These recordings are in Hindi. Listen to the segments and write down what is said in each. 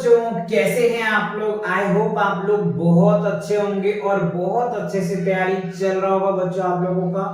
बच्चों, कैसे हैं आप लोग? आई होप आप लोग बहुत अच्छे होंगे और बहुत अच्छे से तैयारी चल रहा होगा बच्चों आप लोगों का।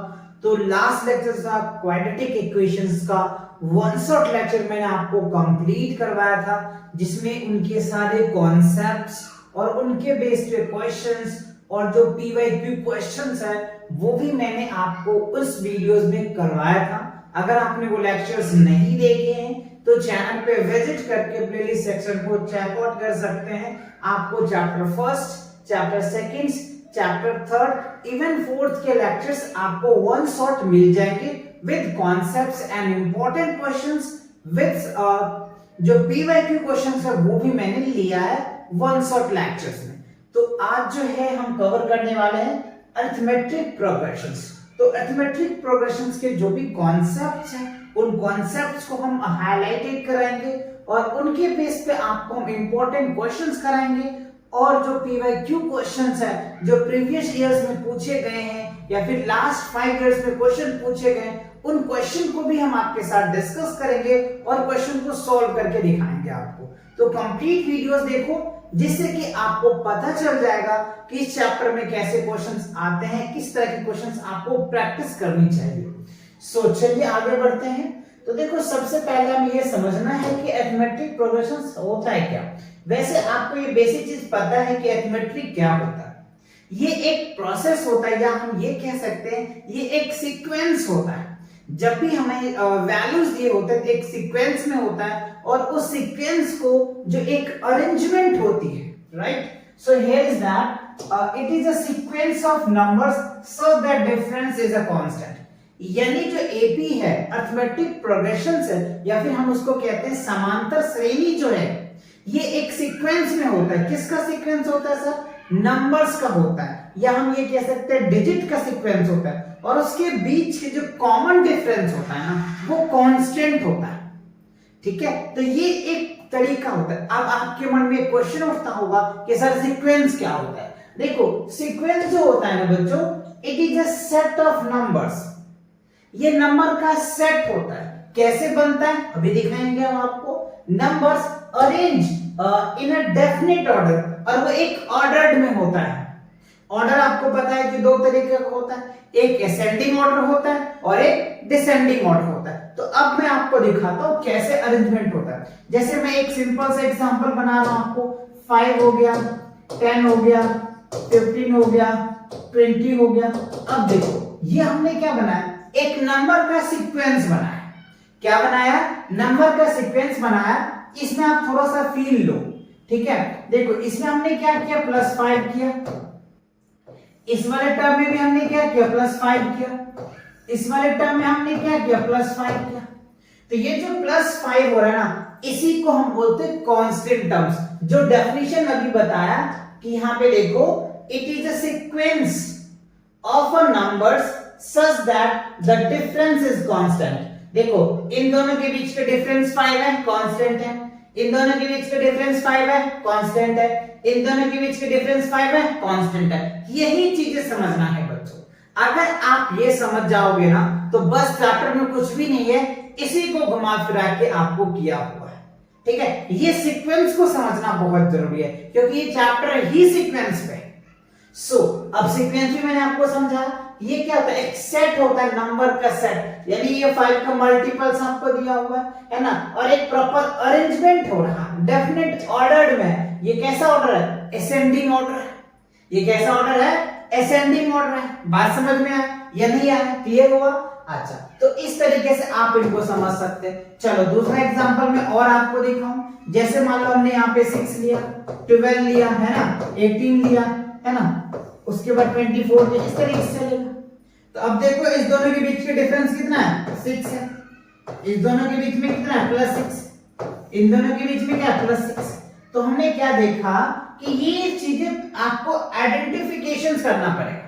तो लास्ट लेक्चर था क्वाड्रेटिक इक्वेशंस का वन शॉट लेक्चर मैंने आपको कंप्लीट करवाया था, जिसमें उनके सारे कॉन्सेप्ट्स और उनके बेस्ड पे क्वेश्चंस और जो पीवाईक्यू क्वेश्चंस है वो भी मैंने आपको उस वीडियोस में करवाया था। अगर आपने वो लेक्चर्स नहीं देखे हैं तो चैनल पे विजिट करके प्लेलिस्ट सेक्शन को चेकआउट कर सकते हैं। आपको chapter first, chapter second, chapter third, even fourth के लेक्चर्स आपको वन शॉट मिल जाएंगे with concepts and important questions with जो पीवाईक्यू क्वेश्चंस है वो भी मैंने लिया है वन शॉट लेक्चर्स में। तो आज जो है हम कवर करने वाले हैं अरिथमेटिक प्रोग्रेशंस। तो अरिथमेटिक प्रोग्रेशंस के जो भी कॉन्सेप्ट्स हैं उन कॉन्सेप्ट्स को हम हाईलाइटेड कराएंगे और उनके बेस पे आपको हम इंपॉर्टेंट क्वेश्चंस कराएंगे और जो पीवाईक्यू क्वेश्चंस है जो प्रीवियस ईयर्स में पूछे गए हैं या फिर लास्ट 5 इयर्स में क्वेश्चन पूछे गए उन क्वेश्चन को भी हम आपके साथ डिस्कस करेंगे और क्वेश्चन को सॉल्व करके दिखाएंगे आपको। तो कंप्लीट वीडियोस देखो जिससे कि आपको पता चल जाएगा कि इस चैप्टर में कैसे क्वेश्चंस आते हैं, किस तरह के क्वेश्चंस आपको प्रैक्टिस करनी चाहिए। सो चलिए आगे बढ़ते हैं। तो देखो सबसे पहले हमें ये समझना है कि अरिथमेटिक प्रोग्रेशंस होता है क्या। वैसे आपको ये बेसिक चीज पता है कि अरिथमेटिक क्या होता है। ये एक प्रोसेस होता है या हम ये कह सकते हैं ये एक सीक्वेंस होता है। जब भी हमें वैल्यूज दिए होते हैं एक सीक्वेंस में होता है और उस सीक्वेंस को जो एक अरेंजमेंट होती है, right. So here is that it is a sequence of numbers so that difference is a constant. यानी जो एपी है अरिथमेटिक प्रोग्रेशंस है या फिर हम उसको कहते हैं समांतर श्रेणी जो है ये एक सीक्वेंस में होता है। किसका सीक्वेंस होता है सर? नंबर्स का होता है या हम ये कह सकते हैं डिजिट का सीक्वेंस होता है और उसके बीच के जो कॉमन डिफरेंस होता है ना वो कांस्टेंट होता है। ठीक है, तो ये एक तरीका होता है। अब आपके मन में क्वेश्चन उठता होगा कि सर सीक्वेंस क्या होता है। देखो सीक्वेंस जो होता है ना बच्चों it is a set of numbers. ये नंबर का सेट होता है। कैसे बनता है अभी दिखाएंगे हम आपको। Numbers arrange in a definite order और वो एक ऑर्डर्ड में होता है। ऑर्डर आपको पता है कि दो तरीके का होता है, एक असेंडिंग ऑर्डर होता है और एक डिसेंडिंग ऑर्डर होता है। तो अब मैं आपको दिखाता हूं कैसे अरेंजमेंट होता है। जैसे मैं एक सिंपल सा एग्जांपल बना रहा हूं आपको। 5 हो गया, 10 हो गया, 15 हो गया, 20 हो गया। अब देखो ये हमने क्या बनाया, एक नंबर का सीक्वेंस बनाया। क्या बनाया? नंबर का सीक्वेंस बनाया। इसमें आप थोड़ा सा फील लो, ठीक है। देखो इसमें हमने क्या किया, +5 किया। इस वाले टर्म में भी हमने क्या किया, +5 किया। इस वाले टर्म में हमने क्या किया, +5 किया। तो ये जो +5 हो रहा है ना इसी को हम बोलते हैं कांस्टेंट टर्म्स। जो डेफिनेशन अभी बताया कि यहां पे देखो it is a sequence of a numbers such that the difference is constant. देखो इन दोनों के बीच का डिफरेंस 5 है, कांस्टेंट है। इन दोनों के बीच का डिफरेंस 5 है, कांस्टेंट है। इन दोनों के बीच का डिफरेंस 5 है, कांस्टेंट है। यही चीजें समझना है बच्चों। अगर आप ये समझ जाओगे ना तो बस चैप्टर में कुछ भी नहीं है, इसी को घुमा फिरा के आपको किया हुआ है। ठीक है, ये सीक्वेंस को समझना बहुत जरूरी है क्योंकि ये चैप्टर ही सीक्वेंस पे है। सो अब सीक्वेंस भी मैंने आपको समझा। ये क्या होता है, एक सेट होता है, नंबर का सेट। यानी ये 5 का मल्टीपल्स आपको दिया हुआ है ना, और एक प्रॉपर अरेंजमेंट हो रहा है डेफिनेट ऑर्डर में। ये कैसा ऑर्डर है, असेंडिंग ऑर्डर है। ये कैसा ऑर्डर है, असेंडिंग ऑर्डर है। बात समझ में आया या नहीं आया, क्लियर हुआ? अच्छा, तो इस तरीके से आप इनको समझ सकते हैं। चलो दूसरा एग्जांपल में और आपको दिखाऊं। जैसे मान लो हमने यहाँ पे 6 लिया, 12 लिया है ना, 18 लिया है ना, उसके बाद 24 लिया, इस तरीके से चलेगा। तो अब देखो इस दोनों के बीच का डिफरेंस कितना है, 6 है। इस दोनों के बीच में कितना है, +6। इन दोनों के बीच में क्या है, +6। तो हमने क्या देखा कि ये चीजें आपको आइडेंटिफिकेशन करना पड़ेगा।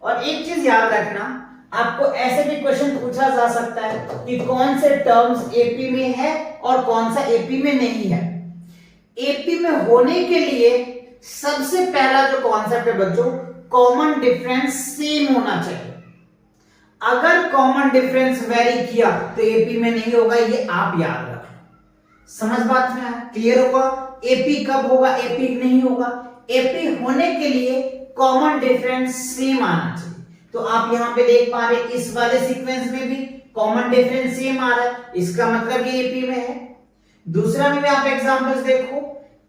और एक चीज याद रखना, आपको ऐसे भी क्वेश्चन पूछा जा सकता है कि कौन से टर्म्स एपी में है और कौन सा एपी में नहीं है। एपी में होने के लिए सबसे पहला जो कॉन्सेप्ट है बच्चों, कॉमन डिफरेंस सेम होना चाहिए। अगर कॉमन डिफरेंस वेरी किया तो एपी में नहीं होगा, ये आप याद रखना। समझ बात में आया? क्लियर होगा? एपी कब होगा, एपी नहीं होगा? एपी होने के लिए कॉमन डिफरेंस सेम आना चाहिए। तो आप यहां पे देख पा रहे इस वाले सीक्वेंस में भी कॉमन डिफरेंस सेम आ रहा है, इसका मतलब ये एपी में है। दूसरा में भी आप एग्जांपल्स देखो,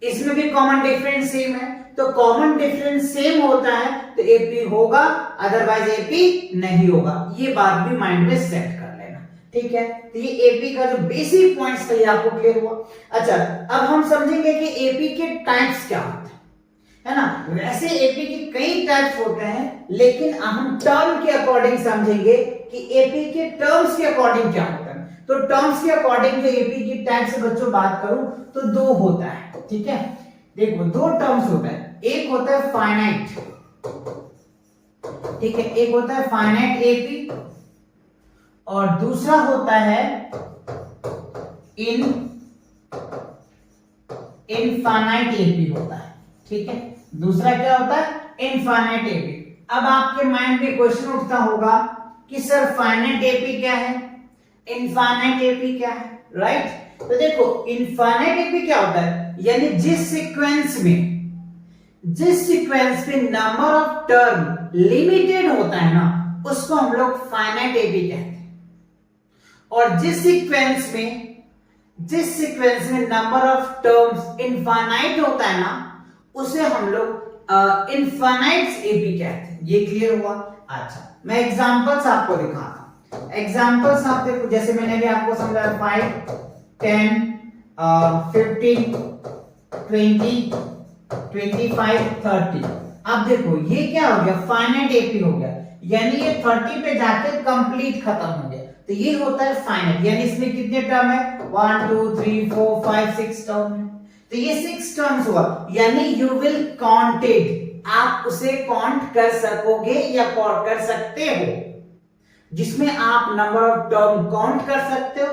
इसमें भी कॉमन डिफरेंस सेम है। तो कॉमन डिफरेंस सेम होता है तो एपी होगा, अदरवाइज एपी नहीं होगा। ये बात भी माइंड में सेट कर लेना, ठीक है? तो ये एपी का जो बेसिक पॉइंट्स थे आपको क्लियर हुआ। अच्छा, अब हम समझेंगे कि एपी के टाइप्स क्या होते हैं, है ना? वैसे एपी के कई टाइप्स होते हैं, लेकिन हम टर्म के अकॉर्डिंग समझेंगे कि एपी के टर्म्स के अकॉर्डिंग क्या होता है। तो टर्म्स के अकॉर्डिंग जो एपी की टाइप से बच्चों बात करूं तो दो होता है, ठीक है? देखो दो टर्म्स होता है, एक होता है फाइनाइट, ठीक है, एक होता है फाइनाइट एपी और दूसरा होता है इनफाइनाइट एपी होता है, ठीक है? दूसरा क्या होता है? Infinite AP. अब आपके माइंड में क्वेश्चन उठता होगा कि सर फाइनाइट एपी क्या है, इनफाइनाइट एपी क्या है, राइट? तो देखो इनफाइनाइट एपी क्या होता है, यानी जिस सीक्वेंस में नंबर ऑफ टर्म लिमिटेड होता है ना, उसको हम लोग फाइनाइट एपी कहते हैं। और जिस सीक्वेंस में नंबर ऑफ टर्म्स इनफाइनाइट होता है ना, उसे हम लोग इनफाइनाइट एपी कहते हैं। ये क्लियर हुआ? अच्छा, मैं एग्जांपल्स आपको दिखाता हूं। एग्जांपल्स आप देखो, जैसे मैंने भी आपको समझाया 5 10 15 20 25 30। अब देखो ये क्या हो गया, फाइनाइट एपी हो गया, यानी ये 30 पे जाके कंप्लीट खत्म हो गया। तो ये होता है फाइनाइट, यानी इसमें कितने टर्म है, 1 2 3 4 5 6 टर्म है। तो ये 6 टर्म्स हुआ, यानी यू विल काउंटेड, आप उसे काउंट कर सकोगे या काउंट कर सकते हो। जिसमें आप नंबर ऑफ टर्म काउंट कर सकते हो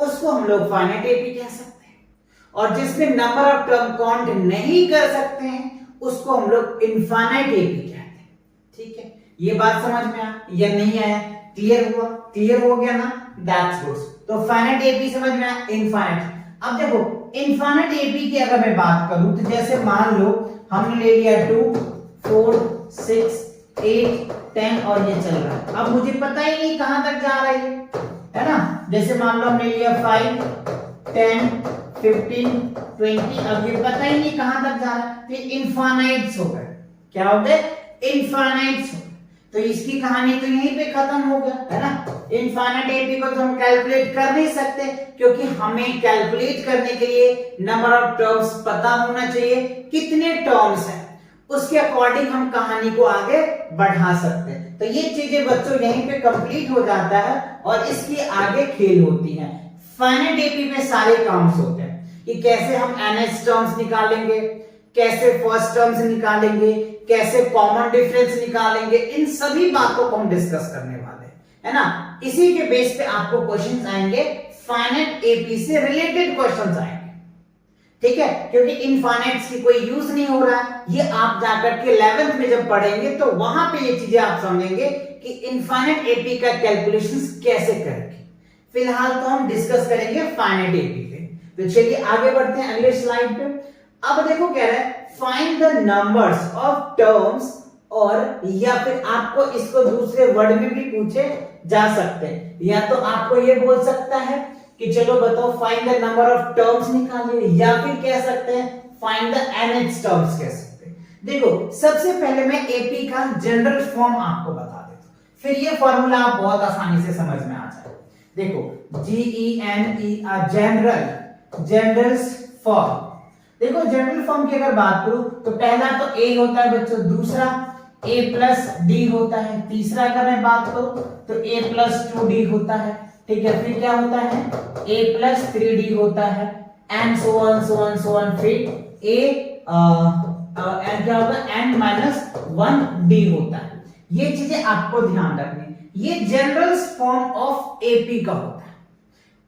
उसको हम लोग फाइनाइट एपी कह सकते हैं, और जिसमें नंबर ऑफ टर्म काउंट नहीं कर सकते हैं उसको हम लोग इनफाइनाइट एपी कहते हैं, ठीक है? ये बात समझ में आया या नहीं आया? क्लियर हुआ? क्लियर हो गया ना? That's good. तो फाइनाइट एपी समझ में आया, इनफाइनाइट। अब देखो इनफाइनाइट एपी की अगर मैं बात करूं तो जैसे मान लो हमने ले लिया 2 4 6 8 10 और ये चल रहा है। अब मुझे पता ही नहीं कहां तक जा रहा है ना? जैसे मान लो हमने लिया 5 10 15 20, अब ये पता ही नहीं कहां तक जा रहा है, फिर इनफाइनाइट्स हो गए। क्या हो गए? इनफाइनाइट्स हो गए। तो इसकी कहानी तो यहीं पे खत्म हो गया, है ना? इनफाइनाइट एपी को तो हम कैलकुलेट कर नहीं सकते, क्योंकि हमें कैलकुलेट करने के लिए नंबर ऑफ टर्म्स पता होना चाहिए, कितने टर्म्स हैं, उसके अकॉर्डिंग हम कहानी को आगे बढ़ा सकते हैं। तो ये चीजें बच्चों यहीं पे कंप्लीट हो जाता है और इसकी आगे खेल होती है। फाइनाइट एपी में सारे टर्म्स होते हैं कि कैसे हम एनएच टर्म्स निकालेंगे, कैसे फर्स्ट टर्म्स निकालेंगे, कैसे कॉमन डिफरेंस निकालेंगे, इन सभी बातों को हम डिस्कस करने वाले हैं, है ना? इसी के बेस पे आपको क्वेश्चंस आएंगे, फाइनाइट एपी से रिलेटेड क्वेश्चंस आएंगे, ठीक है? क्योंकि इनफाइनाइट्स की कोई यूज नहीं हो रहा है, ये आप जाकर के 11th में जब पढ़ेंगे तो वहां पे ये चीजें आप समझेंगे कि इनफाइनाइट एपी का कैलकुलेशंस कैसे करेंगे। फिलहाल तो हम डिस्कस करेंगे फाइनाइट एपी पे। तो चलिए आगे बढ़ते हैं अगले स्लाइड पे। अब देखो कह रहा है find the numbers of terms, और या फिर आपको इसको दूसरे वर्ड में भी पूछे जा सकते हैं, या तो आपको ये बोल सकता है कि चलो बताओ find the number of terms निकालिए, या फिर कह सकते हैं फाइंड द एनएच टर्म्स कह सकते हैं। देखो सबसे पहले मैं एपी का जनरल फॉर्म आपको बता देता हूं, फिर ये फॉर्मूला आप बहुत आसानी से समझ में आ जाए। देखो GENE जनरल फॉर्म। देखो जनरल फॉर्म की अगर बात करूं तो पहला तो A होता है बच्चों, दूसरा A प्लस डी होता है, तीसरा अगर मैं बात करूं तो A प्लस 2D होता है, ठीक है? फिर क्या होता है A प्लस 3D होता है, एंड सो ऑन फिर क्या होगा n माइनस 1D होता है। ये चीजें आपको ध्यान रखनी, ये जनरल फॉर्म ऑफ एपी का होता है।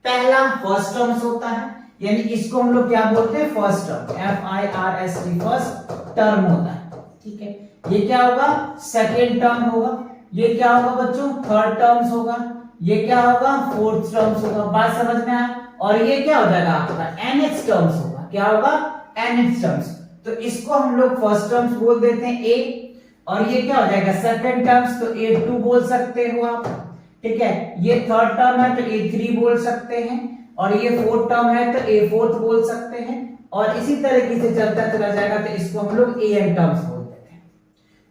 पहला फर्स्ट टर्म्स होता है, यानी इसको हम लोग क्या बोलते हैं, first term, FIRST first term होता है, ठीक है? ये क्या होगा, सेकेंड टर्म होगा, ये क्या होगा बच्चों, थर्ड टर्म्स होगा, ये क्या होगा, फोर्थ टर्म्स होगा। बात समझ में आया? और ये क्या हो जाएगा आपका nth टर्म्स होगा। क्या होगा nth टर्म्स। तो इसको हम लोग फर्स्ट टर्म्स बोल देते हैं a, और ये क्या हो जाएगा सेकंड टर्म्स, तो a2 बोल सकते हो आप। ठीक है, ये थर्ड टर्म है तो a3 बोल सकते हैं, और ये फोर्थ टर्म है तो a4 बोल सकते हैं, और इसी तरीके से चलता चला जाएगा तो इसको हम लोग an टर्म्स बोल देते हैं।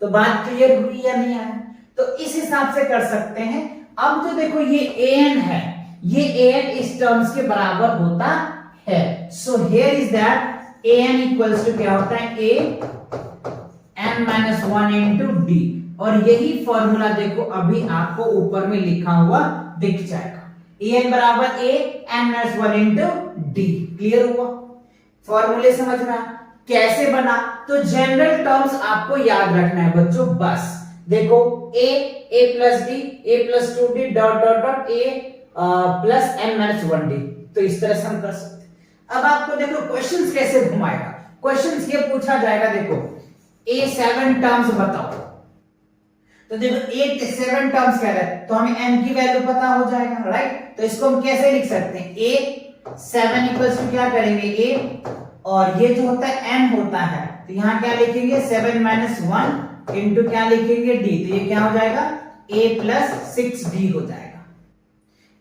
तो बात क्लियर हुई या नहीं है? तो इस हिसाब से कर सकते हैं। अब जो देखो ये an है, ये an इस टर्म्स के बराबर होता है। So here is that an equals to क्या होता है a n-1 into d, और यही फॉर्मूला देखो अभी आपको ऊपर में लिखा हुआ दिख जाएगा। an बराबर a n-1 into d। Clear हुआ? फॉर्मूले समझ में आया कैसे बना? तो जनरल टर्म्स आपको याद रखना है बच्चों। बस देखो a plus d, a plus 2d dot dot dot a plus n-1d। तो इस तरह से हम कर सकते हैं। अब आपको देखो क्वेश्चंस कैसे घुमाएगा। क्वेश्चंस ये पूछा जाएगा, देखो a 7 टर्म्स बताओ। तो देखो 7 टर्म्स कह रहा है, तो हमें n की वैल्यू पता हो जाएगा, राइट? तो इसको हम कैसे लिख सकते हैं? a 7 इक्वल्स टू क्या करेंगे a, और ये जो होता है n होता है, तो यहाँ क्या लिखेंगे 7 माइनस 1 इंटू क्या लिखेंगे d, तो ये क्या हो जाएगा a प्लस 6d हो जाएगा।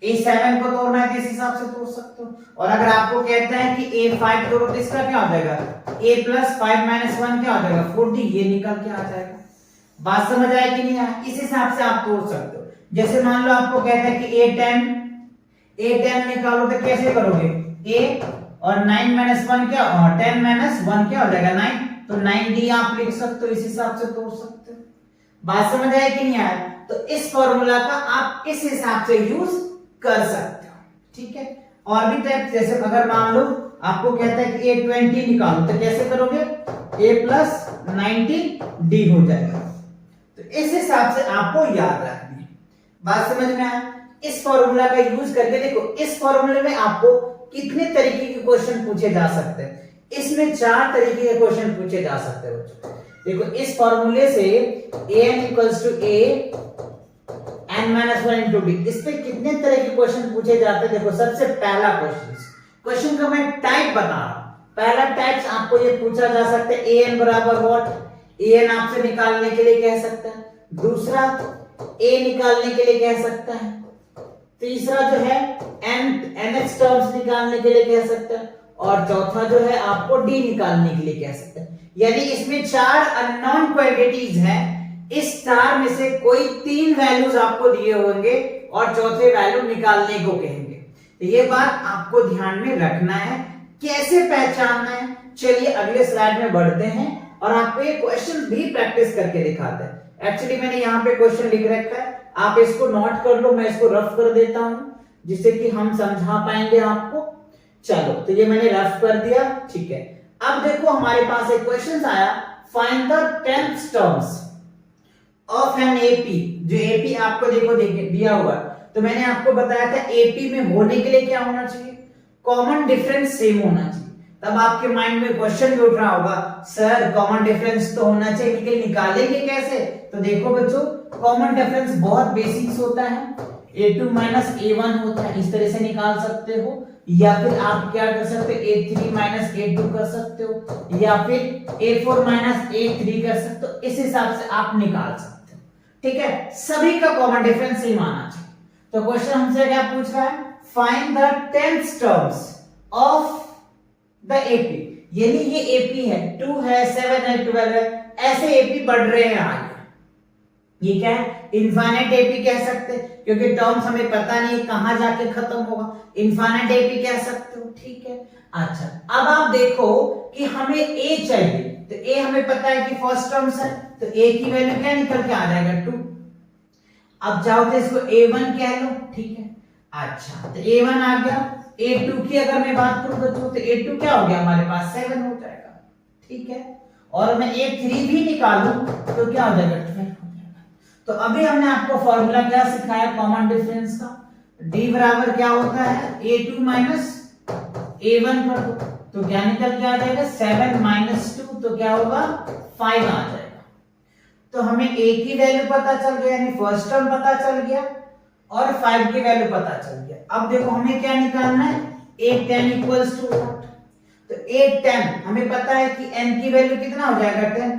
a7 को तोड़ना है तो इस हिसाब से तोड़ सकते हो। और अगर आपको कहता है कि a5 तोड़ो तो इसका क्या हो जाएगा a प्लस 5 माइनस 1 क्या हो जाएगा 4d, ये निकल के आ जाएगा। बात समझ आए कि नहीं आया? इस हिसाब से आप तोड़ सकते हो। जैसे मान लो आपको कहता है कि a10 निकालो, तो कैसे करोगे a और 9 माइनस 1 क्या, और 10 माइनस 1 क्या हो जाएगा 9, तो 9d आप लिख सकते हो। इस हिसाब से तोड़ सकते हो। बात समझ आए कि नहीं आया? तो इस फॉर्मूला का आप इस हिसाब से यूज कर सकते हो। ठीक है, और भी टाइप, जैसे अगर मान लो आपको कहता है कि a20 निकालो, तो कैसे करोगे a प्लस 19d हो जाएगा। तो इस हिसाब से आपको याद रखनी है। बात समझ में आया? इस फॉर्मूला का यूज करके देखो, इस फॉर्मूले में आपको कितने तरीके के क्वेश्चन पूछे जा सकते हैं। इसमें 4 तरीके के क्वेश्चन पूछे जा सकते हैं बच्चों। देखो इस फॉर्मूले से an equals to a n-1 into d, इस पे कितने तरह के क्वेश्चन पूछे जाते हैं। देखो सबसे पहला क्वेश्चन का मैं टाइप बता रहा हूं। पहला टाइप आपको ये पूछा जा सकता है an बराबर व्हाट, an आपसे निकालने के लिए कह सकता है। दूसरा a निकालने के लिए कह सकता है। तीसरा जो है nth टर्म्स निकालने के लिए कह सकता है, और चौथा जो है आपको d निकालने के लिए कह सकता है। यानी इसमें 4 अननोन क्वांटिटीज हैं। इस 4 में से कोई 3 वैल्यूज आपको दिए होंगे और चौथे वैल्यू निकालने को कहेंगे। तो ये बात आपको ध्यान में रखना है। कैसे पहचानना है, चलिए अगले स्लाइड में बढ़ते हैं और आपको ये क्वेश्चन भी प्रैक्टिस करके दिखाते हैं। एक्चुअली मैंने यहाँ पे क्वेश्चन लिख रखा है, आप इसको नोट कर लो, मैं इसको रफ कर देता हूं जिससे कि हम समझा पाएंगे आपको। चलो तो ये मैंने रफ कर दिया, ठीक है। अब देखो हमारे पास एक क्वेश्चन आया, find the 10th terms of an AP. जो एपी आपको देखो दिया हुआ, तो मैंने आपको बताया था एपी में होने के लिए क्या होना चाहिए, कॉमन डिफरेंस सेम होना चाहिए। तब आपके माइंड में क्वेश्चन भी उठ रहा होगा, सर कॉमन डिफरेंस तो होना चाहिए लेकिन निकालेंगे कैसे। तो देखो बच्चों, कॉमन डिफरेंस बहुत बेसिक्स होता है, a2 माइनस a1 होता है, इस तरह से निकाल सकते हो। या फिर आप क्या कर सकते हो, a3 माइनस a2 कर सकते हो, या फिर a4 माइनस a3 कर सकते हो। इस हिसाब से आप निकाल सकते हो, ठीक है। सभी का कॉमन डिफरेंस ही माना चाहिए। तो क्वेश्चन हमसे क्या पूछ रहा है, find the 10th terms of the AP. यानी ये एपी है, 2 है, 7 है, 12 है, ऐसे एपी बढ़ रहे हैं आगे। ये क्या है, इनफाइनाइट एपी कह सकते हैं, क्योंकि टर्म्स हमें पता नहीं कहां जाके खत्म होगा। इनफाइनाइट एपी कह सकते हो, ठीक है। अच्छा, अब आप देखो कि हमें a चाहिए, तो a हमें पता है कि फर्स्ट टर्म्स है, तो a की वैल्यू क्या निकल के आ जाएगा 2। अब चाहो तो इसको a1 कह लो, ठीक है। अच्छा, तो a1 आ गया। a2 की अगर मैं बात करूं बच्चों, तो a2 क्या हो गया हमारे पास 7 हो जाएगा, ठीक है। और मैं a3 भी निकालूं तो क्या हो जाएगा 12 हो जाएगा। तो अभी हमने आपको फॉर्मूला क्या सिखाया कॉमन डिफरेंस का, d बराबर क्या होता है a2 माइनस a1 कर दो, तो क्या निकल के आ जाएगा 7 माइनस 2, तो क्या होगा 5 आ जाएगा। तो हमें a की वैल्यू पता चल गया, यानी फर्स्ट टर्म पता चल गया, और 5 की वैल्यू पता चल गया। अब देखो हमें क्या निकालना है, A10 इक्वल्स टू व्हाट? तो A10 हमें पता है कि n की वैल्यू कितना हो जाएगा 10,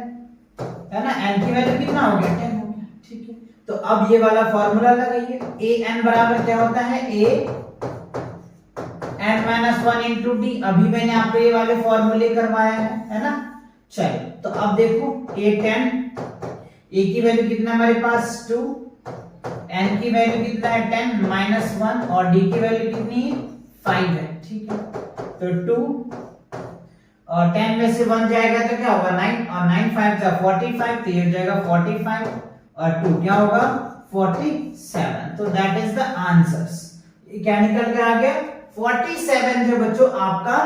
है ना, n की वैल्यू कितना हो गया 10 हो गया, ठीक है। तो अब ये वाला फॉर्मूला लगाइए, an बराबर क्या होता है a n minus 1 into D. अभी मैंने आपको ये वाले फॉर्मूले करवाया है ना। चलो तो अब देखो A10, a की वैल्यू कितना हमारे पास 2, n की वैल्यू कितना है 10 माइनस 1 और d की वैल्यू कितनी है 5 है, ठीक है। तो 2 और 10 में से 1 जाएगा तो क्या होगा 9 और 9 5 जा 45, तो ये हो जाएगा 45 और 2 क्या होगा 47। तो दैट इज द आंसर्स। ये क्या निकल के आ गया 47 जो बच्चों आपका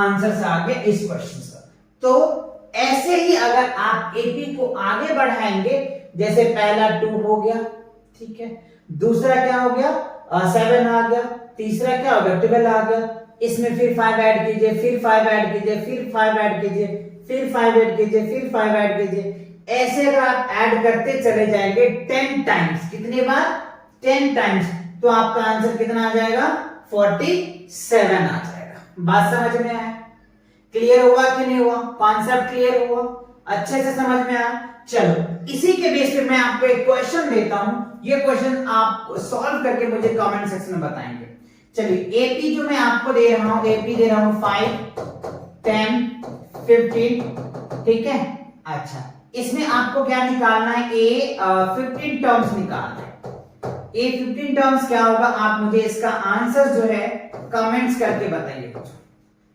आंसर आ गया इस क्वेश्चन का। तो ऐसे ही अगर आप एपी को आगे बढ़ाएंगे, जैसे पहला 2 हो गया, ठीक है, दूसरा क्या हो गया 7 आ गया, तीसरा क्या हो गया 12 आ गया, इसमें फिर 5 ऐड कीजिए, फिर 5 ऐड कीजिए, फिर 5 ऐड कीजिए, फिर 5 ऐड कीजिए, फिर 5 ऐड कीजिए। ऐसे अगर आप ऐड करते चले जाएंगे 10 टाइम्स, कितनी बार 10 टाइम्स, तो आपका आंसर कितना आ जाएगा 47 आ जाएगा। बात समझ में आया? क्लियर हुआ कि नहीं हुआ? कॉन्सेप्ट क्लियर हुआ? अच्छे से समझ में आया? चलो इसी के बेस पे मैं आपको एक क्वेश्चन देता हूं, ये क्वेश्चन आप सॉल्व करके मुझे कमेंट सेक्शन में बताएंगे। चलिए एपी जो मैं आपको दे रहा हूं, एपी दे रहा हूं 5 10 15, ठीक है। अच्छा इसमें आपको क्या निकालना है, ए 15 टर्म्स निकालना है। ए 15 टर्म्स क्या होगा, आप मुझे इसका आंसर जो है कमेंट्स करके बताइए।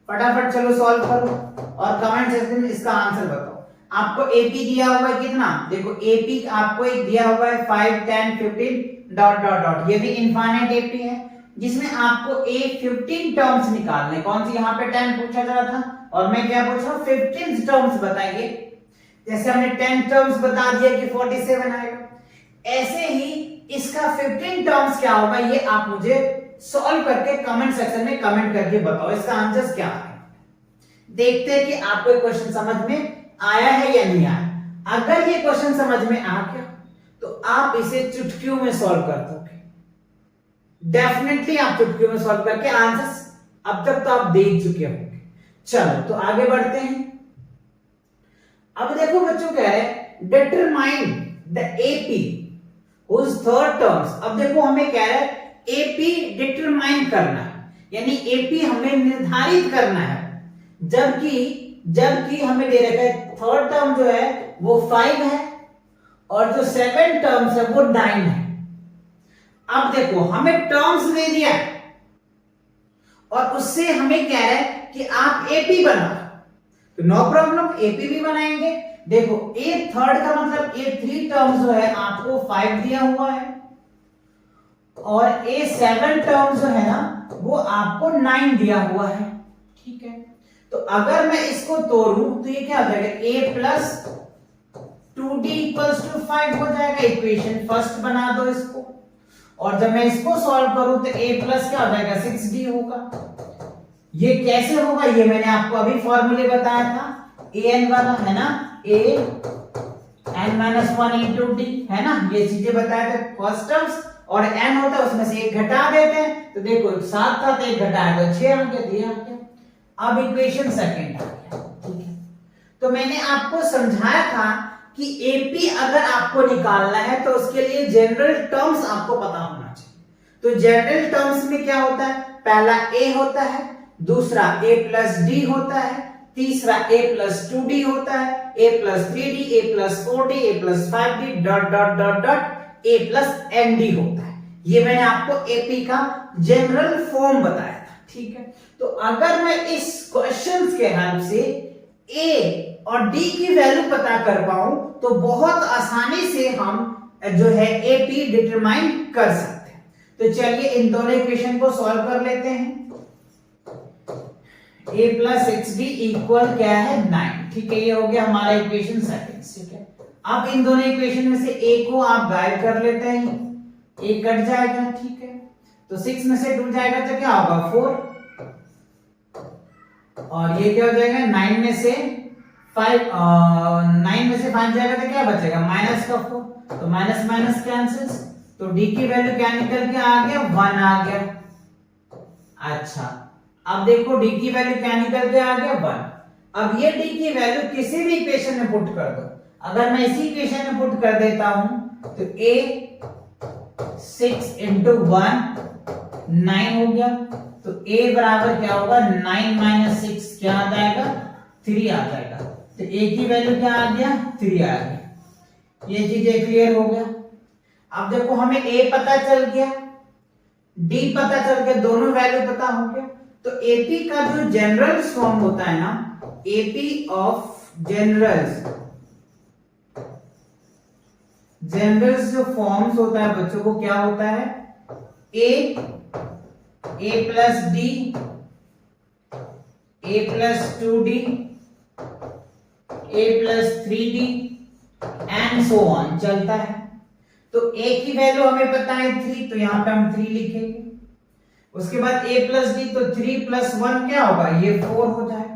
फटाफट चलो सॉल्व करो और कमेंट सेक्शन में इसका आंसर बताओ। आपको एपी दिया हुआ है कितना, देखो एपी आपको एक दिया हुआ है 5 10 15 डॉट डॉट डॉट, ये भी इनफाइनाइट एपी है जिसमें आपको ए 15 टर्म्स निकालने। कौन सी, यहाँ पे 10 पूछा जा रहा था और मैं क्या पूछ रहा हूँ 15 टर्म्स बताइए। जैसे हमने 10 टर्म्स बता दिया कि 47 आएगा, ऐसे ही इसका 15 टर्म्स क्या होगा ये आप मुझे सॉल्व करके कमेंट सेक्शन में कमेंट करके बताओ इसका आंसर क्या है। देखते हैं कि आपको ये क्वेश्चन समझ में आया है या नहीं आया। अगर ये क्वेश्चन समझ में आ गया तो आप इसे चुटकियों में सॉल्व कर दोगे, डेफिनेटली आप चुटकियों में सॉल्व करके आंसर अब तक तो आप देख चुके होंगे। चलो तो आगे बढ़ते हैं। अब देखो बच्चों कह रहे हैं determine the AP whose third terms. अब देखो हमें कह रहा है एपी डिटरमाइन करना है, यानी एपी हमें निर्धारित करना है, जबकि हमें दे रखा है थर्ड टर्म जो है वो 5 है और जो 7 टर्म्स है वो 9 है। अब देखो हमें टर्म्स दे दिया और उससे हमें कह रहा है कि आप एपी बनाओ, तो नो प्रॉब्लम एपी भी बनाएंगे। देखो ए थर्ड का मतलब ए 3 टर्म्स जो है आपको 5 दिया हुआ है और ए 7 टर्म्स जो है ना वो आपको 9 दिया हुआ है, ठीक है। तो अगर मैं इसको तोड़ूं तो ये क्या हो जाएगा a plus 2d equals to 5 हो जाएगा। इक्वेशन फर्स्ट बना दो इसको, और जब मैं इसको सॉल्व करूं तो a प्लस क्या हो जाएगा 6d होगा। ये कैसे होगा ये मैंने आपको अभी फॉर्मूले बताया था, an वाला है ना, a n minus 1 into D, है ना, ये चीजें बताए थे फर्स्ट टर्म्स, और n होता है उसमें से एक घटा देते हैं, तो देखो 7 था तो एक घटाया तो 6 आ गया, दिया गया। अब इक्वेशन सेकंड आ गया, ठीक है। तो मैंने आपको समझाया था कि एपी अगर आपको निकालना है तो उसके लिए जनरल टर्म्स आपको पता होना चाहिए। तो जनरल टर्म्स में क्या होता है, पहला a होता है, दूसरा a प्लस डी होता है, तीसरा a प्लस 2d होता है, a plus 3d, a plus 4d, a plus 5d dot dot dot dot a plus nd होता है। ये मैंने आपको एपी का जनरल फॉर्म बताया था, ठीक है। तो अगर मैं इस क्वेश्चंस के हेल्प से a और d की वैल्यू पता कर पाऊं तो बहुत आसानी से हम जो है एपी डिटरमाइन कर सकते हैं। तो चलिए इन दोनों इक्वेशन को सॉल्व कर लेते हैं। a प्लस 6d इक्वल क्या है 9, ठीक है, ये हो गया हमारा इक्वेशन सेकंड, ठीक है। अब इन दोनों इक्वेशन में से a को आप गायब कर लेते हैं, a कट जाएगा, ठीक है। तो 6 में से 2 जाएगा तो क्या होगा 4, और ये क्या हो जाएगा 9 में से 5 जाएगा तो क्या बचेगा माइनस का 4, तो माइनस माइनस कैंसिल्स, तो d की वैल्यू क्या निकल के आ गया 1 आ गया। अच्छा अब देखो डी की वैल्यू क्या निकल के आ गया 1। अब ये डी की वैल्यू किसी भी इक्वेशन में पुट कर दो। अगर मैं इसी इक्वेशन में पुट कर देता हूं तो a 6 into 1 9 हो गया। तो a बराबर क्या होगा 9 minus 6 क्या आ जाएगा 3 आ जाएगा। तो a की वैल्यू क्या आ गया 3 आ गई। ये चीजें क्लियर हो गया। अब देखो हमें a पता चल गया, d पता चल गया, दोनों वैल्यू पता हो गया। तो AP का जो जनरल फॉर्म होता है ना, AP ऑफ जनरल्स जो फॉर्म्स होता है बच्चों को क्या होता है a plus d, a plus 2d, a plus 3d and so on चलता है। तो a की वैल्यू हमें पता है 3, तो यहां पे हम 3 लिखेंगे। उसके बाद a प्लस d, तो 3 प्लस 1 क्या होगा ये 4 हो जाएगा।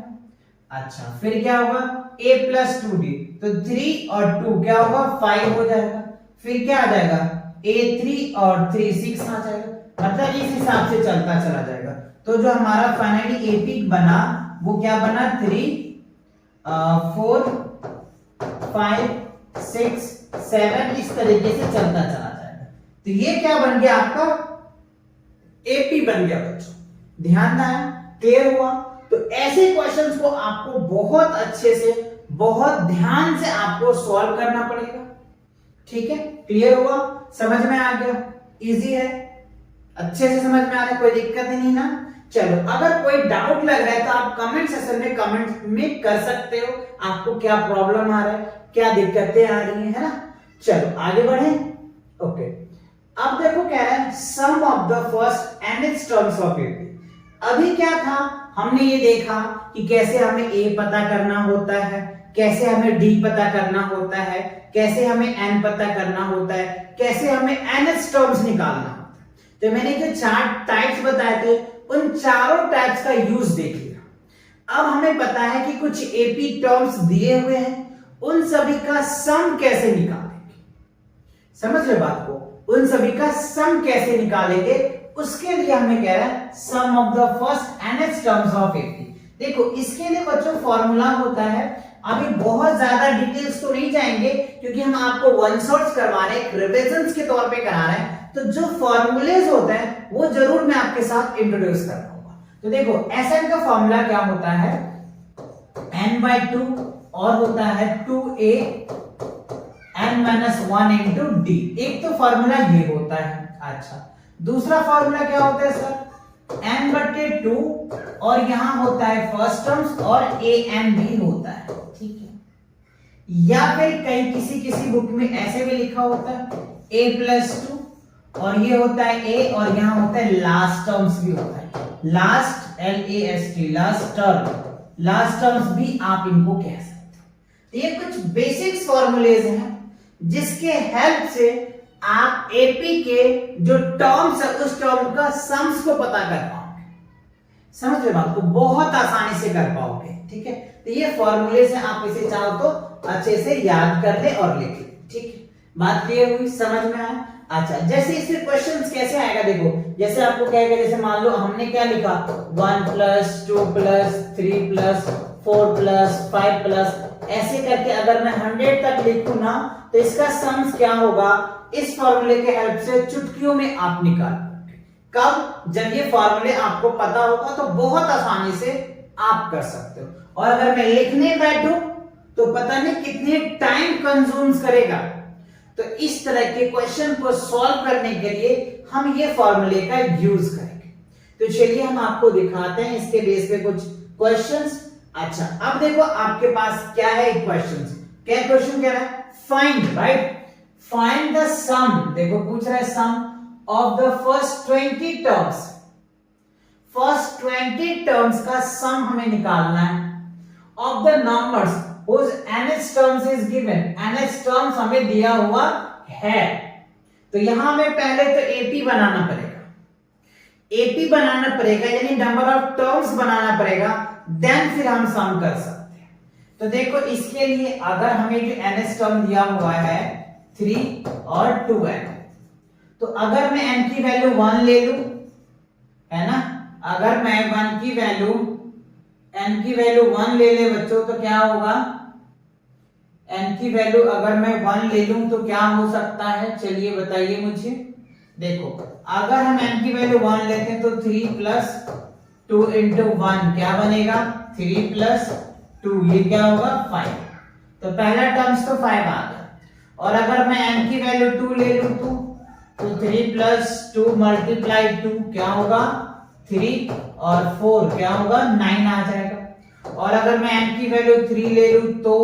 अच्छा फिर क्या होगा a प्लस 2d, तो 3 और 2 क्या होगा 5 हो जाएगा। फिर क्या आ जाएगा a 3 और 3 6 आ जाएगा। मतलब इस हिसाब से चलता चला जाएगा। तो जो हमारा फाइनली AP बना वो क्या बना 3 4 5 6 7 इस तरीके से चलता चला जाएगा। तो ये क्या बन गया आपका AP बन गया बच्चों। ध्यान ना क्लियर हुआ। तो ऐसे क्वेश्चंस को आपको बहुत अच्छे से बहुत ध्यान से आपको सॉल्व करना पड़ेगा। ठीक है क्लियर हुआ, समझ में आ गया, इजी है, अच्छे से समझ में आ रहा है, कोई दिक्कत ही नहीं ना। चलो अगर कोई डाउट लग रहा है तो आप कमेंट सेक्शन में कमेंट में कर सकते हो, आपको क्या प्रॉब्लम आ रहा है, क्या दिक्कतें आ रही है ना। चलो आगे बढ़े। ओके अब देखो क्या है sum of the first nth terms of AP। अभी क्या था हमने ये देखा कि कैसे हमें a पता करना होता है, कैसे हमें d पता करना होता है, कैसे हमें n पता करना होता है, कैसे हमें nth टर्म्स निकालना होता है। तो मैंने जो 4 टाइप्स बताए थे उन चारों टाइप्स का यूज देख लिया। अब हमें पता है कि कुछ AP टर्म्स दिए हुए हैं, उन सभी का सम कैसे निकालेंगे। समझ रहे बात को, उन सभी का सम कैसे निकालेंगे उसके लिए हमें कह रहा है sum of the first nth terms of AP। देखो इसके लिए बच्चों फॉर्मूला होता है, अभी बहुत ज्यादा डिटेल्स तो नहीं जाएंगे क्योंकि हम आपको वन शॉट्स करवा रहे हैं, रिविजन के तौर पे करा रहे हैं। तो जो फॉर्मूलेज होते हैं वो जरूर मैं आपके साथ इंट्रोड्यूस कर पाऊंगा। तो देखो Sn का फॉर्मूला क्या होता है n/2 और होता है 2a n-1 into d। एक तो फॉर्मूला ये होता है। अच्छा दूसरा फॉर्मूला क्या होता है सर n/2 और यहां होता है फर्स्ट टर्म्स और a n b होता है। ठीक है या फिर कहीं किसी बुक में ऐसे भी लिखा होता है a+2 और ये होता है a और यहां होता है लास्ट टर्म्स भी होता है, लास्ट LAST लास्ट टर्म्स भी आप इनको कह सकते हो। तो ये कुछ बेसिक्स फॉर्मूलेज हैं जिसके हेल्प से आप AP के जो टर्म्स है उस टर्म का सम्स को पता कर पाओगे। समझ रहे बात को, बहुत आसानी से कर पाओगे। ठीक है तो ये फॉर्मूले से आप इसे चाहो तो अच्छे से याद कर ले और लिख ले। ठीक है बात क्लियर हुई, समझ में आया। अच्छा जैसे इससे क्वेश्चंस कैसे आएगा देखो, जैसे आपको कहेगा जैसे मान लो हमने क्या लिखा 1 + 2 + 3 + 4 + 5 + ऐसे करके अगर मैं 100 तक लिखूं ना तो इसका सम्स क्या होगा इस फॉर्मूले के हेल्प से चुटकियों में आप निकाल पाओगे। कब, जब ये फॉर्मूले आपको पता होगा तो बहुत आसानी से आप कर सकते हो। और अगर मैं लिखने बैठूं तो पता नहीं कितने टाइम कंज्यूम्स करेगा। तो इस तरह के क्वेश्चन को सॉल्व करने के लिए हम ये फॉर्मूले का यूज करेंगे। तो चलिए हम आपको दिखाते हैं इसके बेस पे कुछ क्वेश्चंस। अच्छा अब देखो आपके पास क्या है क्वेश्चंस, क्या क्वेश्चन कह रहा है find, right, find the sum. देखो पूछ रहा है sum of the first 20 terms, first 20 terms का सम हमें निकालना है of the numbers whose nth terms is given। nth terms हमें दिया हुआ है तो यहां हमें पहले तो AP बनाना पड़ेगा, AP बनाना पड़ेगा यानी नंबर ऑफ टर्म्स बनाना पड़ेगा, देन फिर हम सम कर सकते हैं। तो देखो इसके लिए अगर हमें जो nth टर्म दिया हुआ है 3 और 2n, तो अगर मैं n की वैल्यू 1 ले लूं है ना अगर मैं n की वैल्यू 1 ले ले बच्चों तो क्या होगा, n की वैल्यू अगर मैं 1 ले लूं तो क्या हो सकता है, चलिए बताइए मुझे। देखो अगर हम n की वैल्यू 1 लेते हैं तो 3 प्लस 2 इंटू 1 क्या बनेगा, 3 प्लस 2 ये क्या होगा 5। तो पहला टर्म्स तो 5 आ गया। और अगर मैं n की वैल्यू 2 ले लूं तो 3 प्लस 2 मल्टीप्लाई 2 क्या होगा 3 और 4 क्या होगा 9 आ जाएगा। और अगर मैं n की वैल्यू 3 ले लूं तो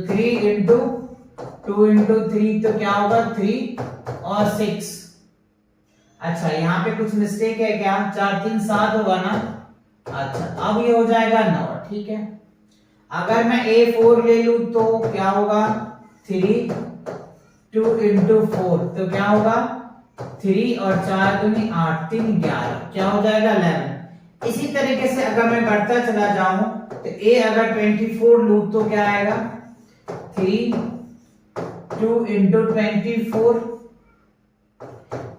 3 इंटू 2 इंटू 3 तो क्या होगा 3 और 6। अच्छा यहाँ पे कुछ मिस्टेक है क्या, 4 3 7 होगा ना। अच्छा अब ये हो जाएगा 9, ठीक है। अगर मैं A4 ले लूं तो क्या होगा 3 2 इंटू 4 तो क्या होगा 3 और 4 दूनी 8 3 11 क्या हो जाएगा 11। इसी तरीके से अगर मैं बढ़ता चला जाऊं तो A अगर 24 लूं तो क्या आएगा 3 2 इंटू 24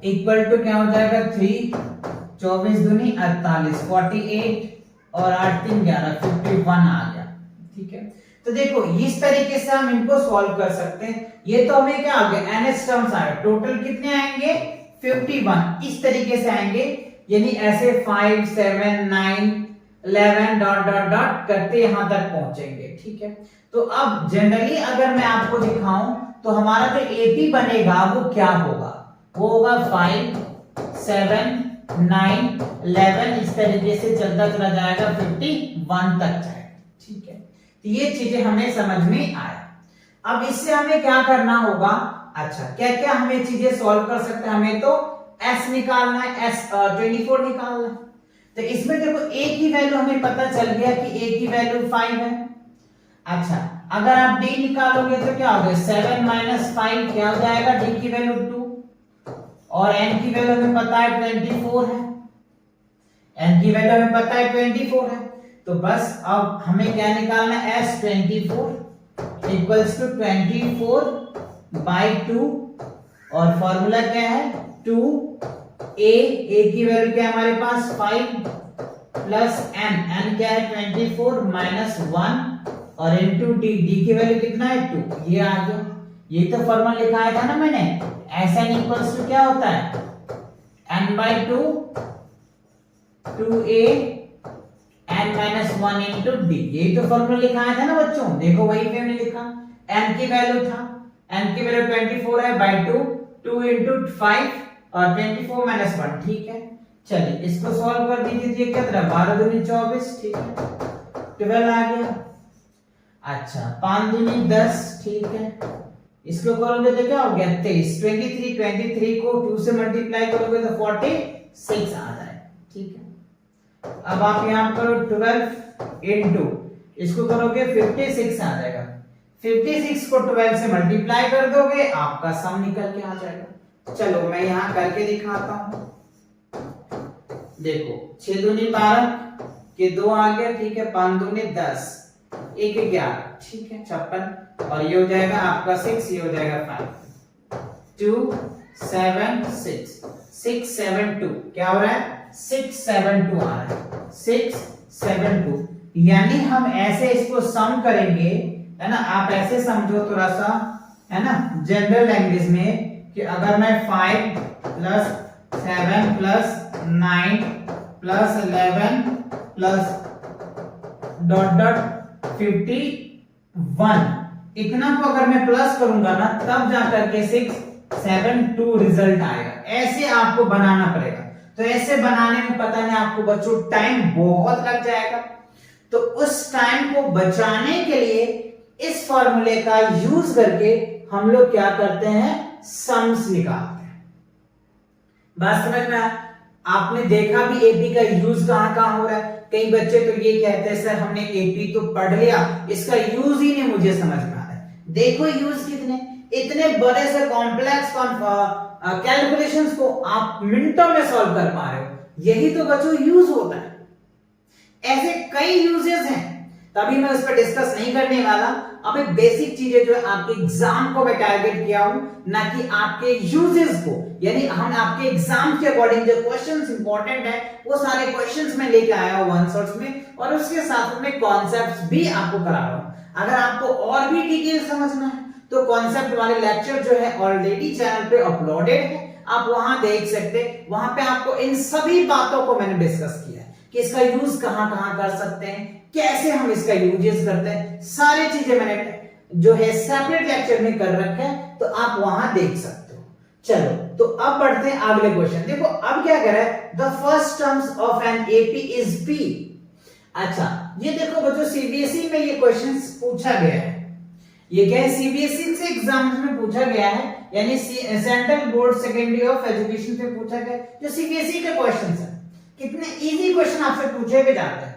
इक्वल टू क्या हो जाएगा 3 24 दूनी 48 48 और 8 3 11 51 आ गया, ठीक है। तो देखो इस तरीके से हम इनको सॉल्व कर सकते हैं। ये तो हमें क्या आ गया NH टर्म्स आए, टोटल कितने आएंगे 51 इस तरीके से आएंगे, यानी ऐसे 5 7 9 11 डॉट डॉट डॉट करते यहां तक पहुंचेंगे, ठीक है। तो अब जनरली अगर मैं आपको दिखाऊं तो हमारा जो AP बनेगा वो क्या होगा, वो होगा 5 7 9 11 इस तरीके से चलता चला जाएगा 51 तक जाएगा, ठीक है। तो ये चीजें हमें समझ में आया। अब इससे हमें क्या करना होगा, अच्छा क्या क्या हमें चीजें सॉल्व कर सकते हैं, हमें तो S निकालना है, S 24 निकालना है। तो इसमें देखो A की वैल्यू हमें पता चल गया कि A की वैल्यू 5 है। अच्छा अगर आप D निकालोगे तो क्या होगा 7 माइनस 5 क्या हो जाएगा D की वैल्यू 2 और N की वैल्यू हमें पता है 24 है, N की वैल्यू हमें पता है 24 है। तो बस अब हमें क्या निकालना है S24 इक्वल्स टू 24 बाई 2 और फॉर्मूला क्या है 2A, A की वैल्यू क्या है हमारे पास 5 प्लस N क्या है 24 माइनस 1 और इनटू D की वैल्यू कितना है 2, ये आ गया। ये तो फॉर्मूला लिखाया था ना मैंने, Sn इक्वल्स टू क्या होता है n by 2 2A n minus 1 into D, यही तो फॉर्मूला लिखाया था ना बच्चों, देखो वही पे हमने लिखा। n की वैल्यू था, n की वैल्यू 24 है बाई 2 2 इंटू 5 और 24 माइनस 1, ठीक है। चलिए इसको सॉल्व कर दीजिए, ये कितना 12 दूनी 24, ठीक है 12 आ गया। अच्छा 5 दूनी 10, ठीक है। इसको करोगे तो क्या हो गया 23 23 को 2 से मल्टीप्लाई करोगे तो 46 आ जाए, ठीक है। अब आप यहां करो 12 इंटू इसको करोगे 56 आ जाएगा, 56 को 12 से मल्टीप्लाई कर दोगे आपका सम निकल के आ जाएगा। चलो मैं यहां करके दिखाता हूं, देखो 6 दूनी 12 के 2 आ गया, ठीक है 5 दूनी 10 1 11, ठीक है 56 और ये हो जाएगा आपका 6, ये हो जाएगा 5 2 7 6 6 7 2 क्या हो रहा है 6 7 2 आ रहा है 6 7 2, यानी हम ऐसे इसको सम करेंगे है ना। आप ऐसे समझो थोड़ा सा है ना जनरल लैंग्वेज में कि अगर मैं 5 plus 7 plus 9 plus 11 plus dot dot 51 इतना को अगर मैं प्लस करूंगा ना तब जाकर के 6 7 2 रिजल्ट आएगा। ऐसे आपको बनाना पड़ेगा, तो ऐसे बनाने में पता नहीं आपको बच्चों टाइम बहुत लग जाएगा। तो उस टाइम को बचाने के लिए इस फॉर्मूले का यूज करके हम लोग क्या करते हैं सम्स निकालते हैं। बात समझ में? आपने देखा भी एपी का यूज कहां कहां हो रहा है। कई बच्चे तो ये कहते हैं सर हमने एपी तो पढ़ लिया, इसका यूज ही नहीं मुझे समझ में आ रहा है। देखो यूज कितने, इतने बड़े से कॉम्प्लेक्स कैलकुलेशंस को आप मिनटों में सॉल्व कर पा रहे हो, यही तो बच्चों यूज होता है। ऐसे कई यूजेस हैं, तभी मैं उस पर डिस्कस नहीं करने वाला। अब एक बेसिक चीजें जो है आपके एग्जाम को मैं टारगेट किया हूं, ना कि आपके यूजेस को। यानी हम आपके एग्जाम के अकॉर्डिंग जो क्वेश्चंस इंपॉर्टेंट है वो सारे क्वेश्चंस में लेके आया हूं वन शॉट्स में, और उसके साथ में कॉन्सेप्ट्स भी आपको करा रहा हूं। अगर आपको और भी डिटेल समझना है तो कॉन्सेप्ट वाले लेक्चर जो है ऑलरेडी चैनल पे अपलोडेड है, आप वहां देख सकते हैं। वहां पे आपको इन सभी बातों को मैंने डिस्कस किया है कि इसका यूज कहां कहां कर सकते हैं, कैसे हम इसका यूजेस करते हैं, सारी चीजें मैंने जो है सेपरेट लेक्चर में कर रखा है, तो आप वहां देख सकते हो। चलो तो अब बढ़ते हैं अगले क्वेश्चन। देखो अब क्या कह रहा है, the first terms of an AP is P. अच्छा ये देखो बच्चों सीबीएसई में ये क्वेश्चन पूछा गया है। ये क्या है, सीबीएसई से एग्जाम्स में पूछा गया है, यानी central board secondary of education से पूछा गया, जो सीबीएसई के क्वेश्चंस है। कितने इजी क्वेश्चन आपसे पूछे भी जाते हैं।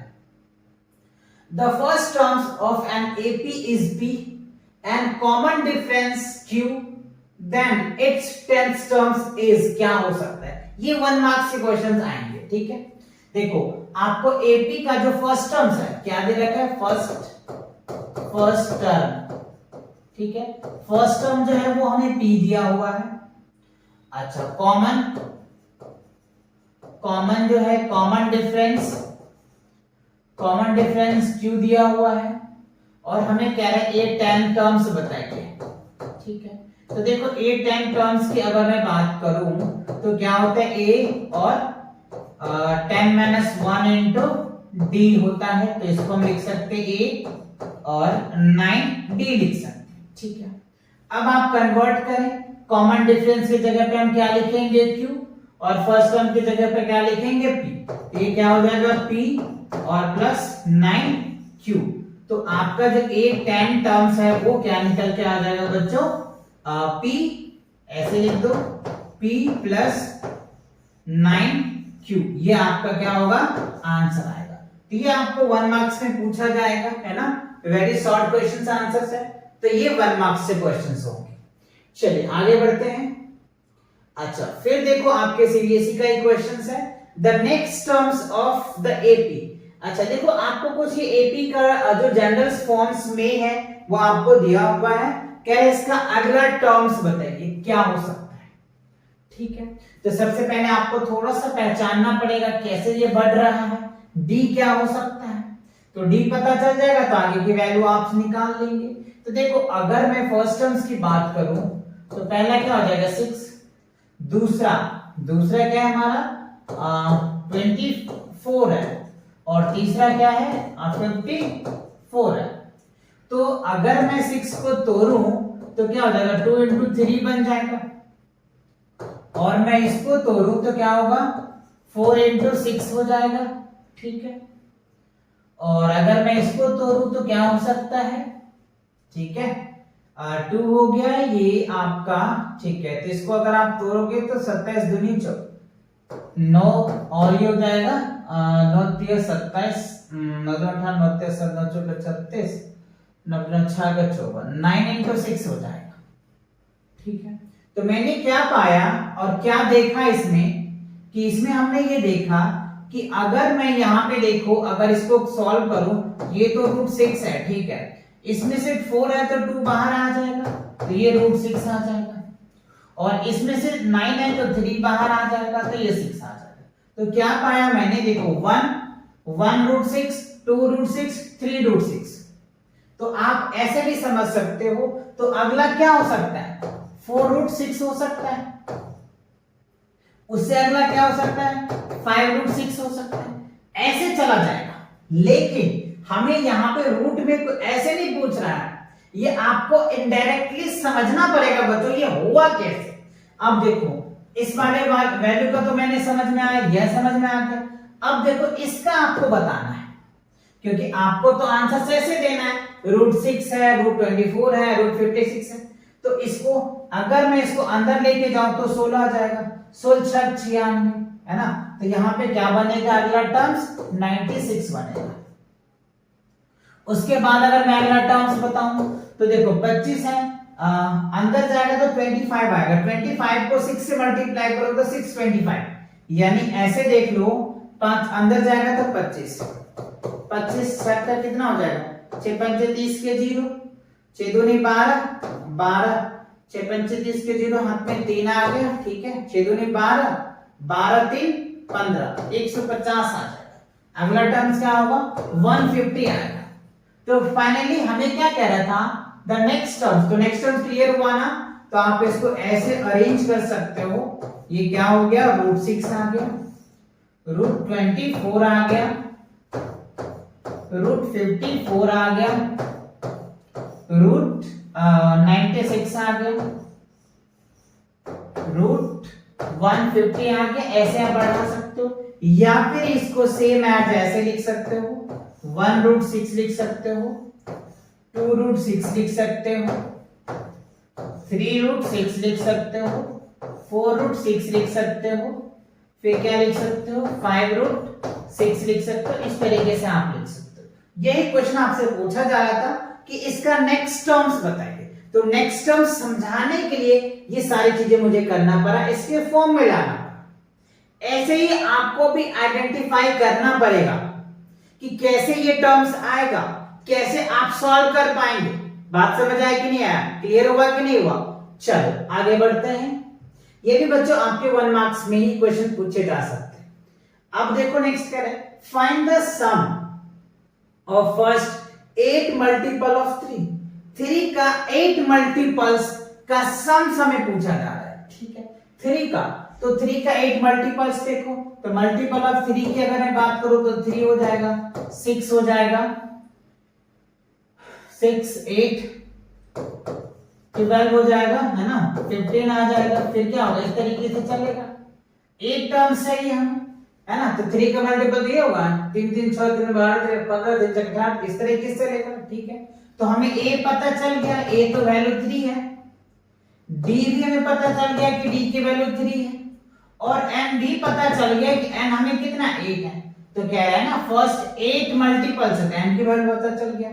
The first terms of an AP is P and common difference Q, then its 10th terms is क्या हो सकता है। ये 1 मार्क्स के क्वेश्चंस आएंगे, ठीक है। देखो आपको AP का जो फर्स्ट टर्म्स है क्या दे रखा है, फर्स्ट टर्म, ठीक है। फर्स्ट टर्म जो है वो हमें P दिया हुआ है। अच्छा कॉमन जो है कॉमन डिफरेंस क्यू दिया हुआ है, और हमें कह रहा है ये 10 टर्म्स बताइए, ठीक है। तो देखो ये 10 टर्म्स की अगर मैं बात करूं तो क्या होता है, ए और 10 माइनस 1 इंटू डी होता है, तो इसको हम लिख सकते हैं ए और 9 डी लिख सकते हैं, ठीक है। अब आप कन्वर्ट करें, कॉमन डिफरेंस की जगह पे हम क्या लिखेंगे क्यू, और फर्स्ट टर्म की जगह पे क्या लिखेंगे पी। ये क्या हो जाएगा पी और प्लस 9q। तो आपका जो ए 10 टर्म्स है वो क्या निकल के आ जाएगा बच्चों, p, ऐसे लिख दो p प्लस 9q। ये आपका क्या होगा, आंसर आएगा। तो ये आपको 1 मार्क्स में पूछा जाएगा, है ना। वेरी शॉर्ट क्वेश्चंस आंसर्स है, तो ये 1 मार्क्स से क्वेश्चंस होंगे। चलिए आगे बढ़ते हैं। अच्छा फिर देखो आपके सीबीएसई का एक क्वेश्चंस है, the next terms of the AP. अच्छा देखो आपको कुछ ये एपी का जो जनरल फॉर्म्स में है वो आपको दिया हुआ है, कह रहे इसका अगला टर्म्स बताइए क्या हो सकता है, ठीक है। तो सबसे पहले आपको थोड़ा सा पहचानना पड़ेगा कैसे ये बढ़ रहा है, डी क्या हो सकता है। तो डी पता चल जाएगा तो आगे की वैल्यू आप निकाल लेंगे। तो देखो अगर मैं फर्स्ट टर्म्स की बात करूं तो पहला क्या हो जाएगा 6, दूसरा क्या है हमारा 24 है, और तीसरा क्या है 54 है। तो अगर मैं 6 को तोड़ूं तो क्या हो जाएगा 2 इंटू 3 बन जाएगा, और मैं इसको तोड़ूं तो क्या होगा 4 इंटू 6 हो जाएगा, ठीक है। और अगर मैं इसको तोड़ूं तो क्या हो सकता है, ठीक है 2 हो गया ये आपका, ठीक है। तो इसको अगर आप तोड़ोगे तो 27 दूनी 9, और ये हो जाएगा 9 3 27, 9 8 9 3 7 9 4 36, 9 6 54, 9 इंटू 6 हो जाएगा, ठीक है। तो मैंने क्या पाया और क्या देखा इसमें, कि इसमें हमने ये देखा कि अगर मैं यहाँ पे देखो अगर इसको सॉल्व करूं, ये तो √6 है, ठीक है। इसमें से 4 है तो 2 बाहर आ जाएगा, तो ये √6 आ जाएगा, और इसमें से 9 है तो 3 बाहर आ जाएगा, तो ये 6 आ जाएगा। तो क्या पाया मैंने, देखो 1 √6, 2 √6, 3 √6। तो आप ऐसे भी समझ सकते हो। तो अगला क्या हो सकता है 4 √6 हो सकता है, उससे अगला क्या हो सकता है 5 √6 हो सकता है, ऐसे चला जाएगा। लेकिन हमें यहाँ पे रूट में ऐसे नहीं पूछ रहा है, ये आपको इनडायरेक्टली समझना पड़ेगा बच्चों ये हुआ कैसे। अब देखो इस वाले वैल्यू का तो मैंने समझ में आया, यह समझ में आ गया। अब देखो इसका आपको बताना है, क्योंकि आपको तो आंसर ऐसे देना है, √6 है, √24 है, √56 है। तो इसको अगर मैं इसको अंदर लेके जाऊं तो 16 आ जाएगा, 16 96 है ना। तो यहाँ पे क्या बनेगा अगला टर्म्स 96 बनेगा। उसके बाद अगर मैं अगला टर्म्स बताऊं तो देखो 25 है, अंदर जाएगा तो 25 आएगा, 25 को 6 से मल्टीप्लाई करो तो 625, यानी ऐसे देख लो 5 अंदर जाएगा तो 25, 25 फैक्टर कितना हो जाएगा, 6 पंचे 30 के 0, 6 दूनी 12, 12, 6 पंचे 30 के 0, हाथ में 3 आ गया, ठीक है, 6 दूनी 12, 12 3 15, 150 आ जाएगा। अगला टर्म क्या होगा, 150 आएगा। तो फाइनली हमें क्या कह रहा था, द नेक्स्ट टर्म्स, तो नेक्स्ट टर्म्स क्लियर हुआ ना, तो आप इसको ऐसे अरेंज कर सकते हो, ये क्या हो गया, √6 आ गया, √24 आ गया, √54 आ गया, √96 आ गया, √150 आ गया। ऐसे आप बढ़ा सकते हो, या फिर इसको सेम एज ऐसे लिख सकते हो, 1√6 लिख सकते हो, 2√6 लिख सकते हो, 3√6 लिख सकते हो, 4√6 लिख सकते हो, फिर क्या लिख सकते हो, 5√6 लिख सकते हो। इस तरीके से आप लिख सकते हो। यही क्वेश्चन आपसे पूछा जा रहा था कि इसका नेक्स्ट टर्म्स बताइए। तो नेक्स्ट टर्म्स समझाने के लिए ये सारी चीजें मुझे करना पड़ा, इसके फॉर्म में लाना पड़ा। ऐसे ही आपको भी आइडेंटिफाई करना पड़ेगा कि कैसे ये टर्म्स आएगा, कैसे आप सॉल्व कर पाएंगे। बात समझ आया कि नहीं आया, क्लियर हुआ कि नहीं हुआ? चलो आगे बढ़ते हैं। ये भी बच्चों आपके 1 मार्क्स में ही क्वेश्चन पूछे जा सकते हैं। अब देखो नेक्स्ट क्या है, find the sum of first 8 multiple of 3। 3 का 8 मल्टीपल्स का सम हमें पूछा जा रहा है, ठीक है, 3 का। तो 3 का 8 मल्टीपल्स देखो, तो मल्टीपल ऑफ 3 की अगर मैं बात करूं तो 3 हो जाएगा, 6 हो जाएगा, 6 8 12 हो जाएगा, है ना, 15 आ जाएगा। फिर क्या होगा, इस तरीके से चलेगा, एक टर्म सही है ना। तो 3 का मल्टीपल ये होगा 3 3 6 3 12 15 3 18, इस तरीके से रहेगा, ठीक है। तो हमें a पता चल गया, a तो वैल्यू 3 है, d भी हमें पता चल गया कि d की वैल्यू 3 है, और n भी पता चल गया कि n हमें कितना 8 है। तो कह रहा है ना फर्स्ट 8 मल्टीपल से n की वैल्यू पता चल गया,